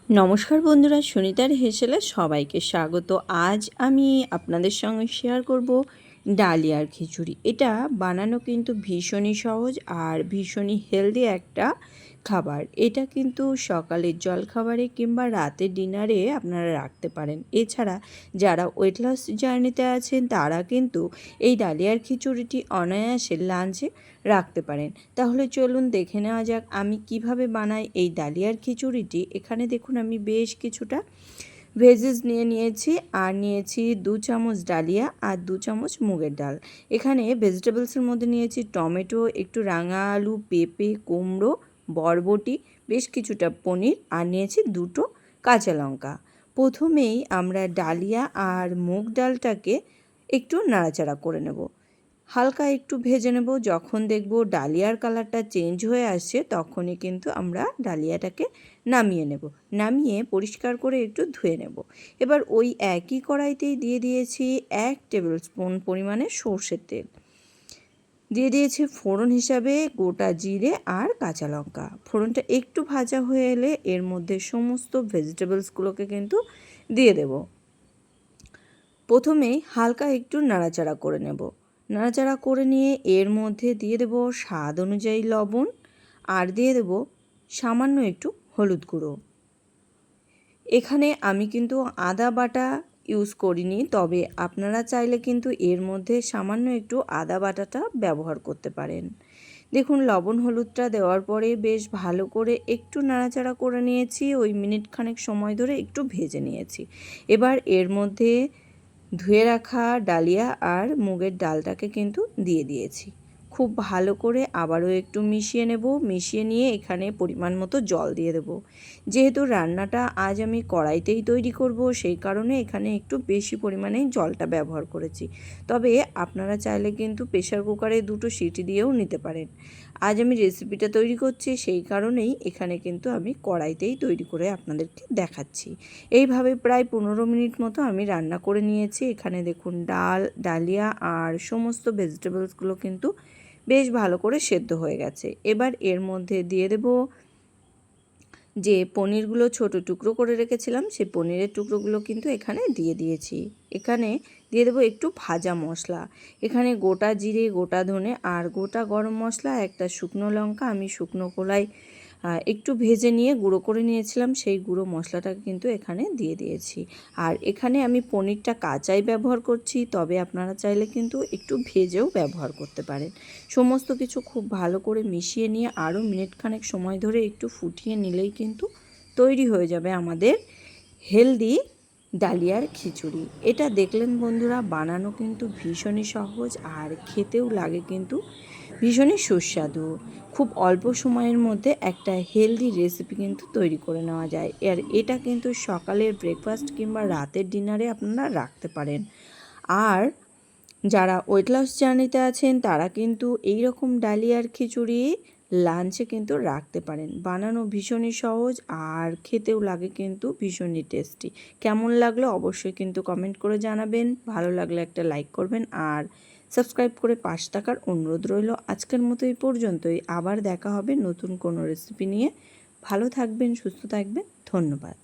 নমস্কার বন্ধুরা, সুনিতার হেসেলে সবাইকে স্বাগত। আজ আমি আপনাদের সঙ্গে শেয়ার করব ডালিয়ার খিচুড়ি। এটা বানানো কিন্তু ভীষণই সহজ আর ভীষণই হেলদি একটা খাবার। এটা কিন্তু সকালের জলখাবারে কিংবা রাতের ডিনারে আপনারা রাখতে পারেন। এছাড়া যারা ওয়েট লস জার্নিতে আছেন তারা কিন্তু এই ডালিয়ার খিচুড়িটি অনায়াসে লাঞ্চে রাখতে পারেন। তাহলে চলুন দেখে নেওয়া যাক আমি কিভাবে বানাই এই ডালিয়ার খিচুড়িটি। এখানে দেখুন আমি বেশ কিছুটা ভেজেস নিয়েছি আর নিয়েছি 2 চামচ ডালিয়া আর 2 চামচ মুগের ডাল। এখানে ভেজিটেবলসের মধ্যে নিয়েছি টমেটো, একটু রাঙা আলু, পেঁপে, কুমড়ো, বরবটি, বেশ কিছুটা পনির আর নিয়েছি 2টো কাঁচা লঙ্কা। প্রথমেই আমরা ডালিয়া আর মুগ ডালটাকে একটু নাড়াচাড়া করে নেব, হালকা একটু ভেজে নেব। যখন দেখব ডালিয়ার কালারটা চেঞ্জ হয়ে আসছে তখনই কিন্তু আমরা ডালিয়াটাকে নামিয়ে নেব। নামিয়ে পরিষ্কার করে একটু ধুয়ে নেব। এবার ওই একই কড়াইতেই দিয়ে দিয়েছি 1 টেবিল স্পুন পরিমাণে সর্ষের তেল। দিয়ে দিয়েছি ফোড়ন হিসাবে গোটা জিরে আর কাঁচা লঙ্কা। ফোড়নটা একটু ভাজা হয়ে এলে এর মধ্যে সমস্ত ভেজিটেবলসগুলোকে কিন্তু দিয়ে দেব। প্রথমেই হালকা একটু নাড়াচাড়া করে নেব। নাড়াচাড়া করে নিয়ে এর মধ্যে দিয়ে দেব স্বাদ অনুযায়ী লবণ আর দিয়ে দেব সামান্য একটু হলুদ গুঁড়ো। এখানে আমি কিন্তু আদা বাটা ইউজ করিনি, তবে আপনারা চাইলে কিন্তু এর মধ্যে সামান্য একটু আদা বাটাটা ব্যবহার করতে পারেন। দেখুন লবণ হলুদটা দেওয়ার পরে বেশ ভালো করে একটু নাড়াচাড়া করে নিয়েছি। ওই মিনিট খানেক সময় ধরে একটু ভেজে নিয়েছি। এবার এর মধ্যে ধুয়ে রাখা ডালিয়া আর মুগের ডালটাকে কিন্তু দিয়ে দিয়েছি। খুব ভালো করে আবারও একটু মিশিয়ে নেব। মিশিয়ে নিয়ে এখানে পরিমাণ মতো জল দিয়ে দেব। যেহেতু রান্নাটা আজ আমি কড়াইতেই তৈরি করব, সেই কারণে এখানে একটু বেশি পরিমাণেই জলটা ব্যবহার করেছি। তবে আপনারা চাইলে কিন্তু প্রেসার কুকারে 2টো সিটি দিয়েও নিতে পারেন। আজ আমি রেসিপিটা তৈরি করছি, সেই কারণেই এখানে কিন্তু আমি কড়াইতেই তৈরি করে আপনাদেরকে দেখাচ্ছি। এইভাবে প্রায় 15 মিনিট মতো আমি রান্না করে নিয়েছি। এখানে দেখুন ডালিয়া আর সমস্ত ভেজিটেবলসগুলো কিন্তু বেশ ভালো করে সেদ্ধ হয়ে গেছে। এবার এর মধ্যে দিয়ে দেব যে পনিরগুলো ছোট টুকরো করে রেখেছিলাম, সেই পনিরের টুকরোগুলো কিন্তু এখানে দিয়ে দিয়েছি। এখানে দিয়ে দেবো একটু ভাজা মশলা। এখানে গোটা জিরে, গোটা ধনে আর গোটা গরম মশলা, একটা শুকনো লঙ্কা আমি শুকনো খোলায় একটু ভেজে নিয়ে গুঁড়ো করে নিয়েছিলাম, সেই গুঁড়ো মশলাটাকে কিন্তু এখানে দিয়ে দিয়েছি। আর এখানে আমি পনিরটা কাঁচাই ব্যবহার করছি, তবে আপনারা চাইলে কিন্তু একটু ভেজেও ব্যবহার করতে পারেন। সমস্ত কিছু খুব ভালো করে মিশিয়ে নিয়ে আরও মিনিট খানেক সময় ধরে একটু ফুটিয়ে নিলেই কিন্তু তৈরি হয়ে যাবে আমাদের হেলদি ডালিয়ার খিচুড়ি। এটা দেখলেন বন্ধুরা, বানানো কিন্তু ভীষণই সহজ আর খেতেও লাগে কিন্তু ভীষণই সুস্বাদু। খুব অল্প সময়ের মধ্যে একটা হেলদি রেসিপি কিন্তু তৈরি করে নেওয়া যায়। আর এটা কিন্তু সকালের ব্রেকফাস্ট কিংবা রাতের ডিনারে আপনারা রাখতে পারেন। আর যারা ওয়েট লস জার্নিতে আছেন তারা কিন্তু এই রকম ডালিয়ার খিচুড়ি লাঞ্চে কিন্তু রাখতে পারেন। বানানো ভীষণই সহজ আর খেতেও লাগে কিন্তু ভীষণই টেস্টি। কেমন লাগলো অবশ্যই কিন্তু কমেন্ট করে জানাবেন। ভালো লাগলে একটা লাইক করবেন আর সাবস্ক্রাইব করে পাশে থাকার অনুরোধ রইল। আজকের মতো এই পর্যন্তই। আবার দেখা হবে নতুন কোনো রেসিপি নিয়ে। ভালো থাকবেন, সুস্থ থাকবেন। ধন্যবাদ।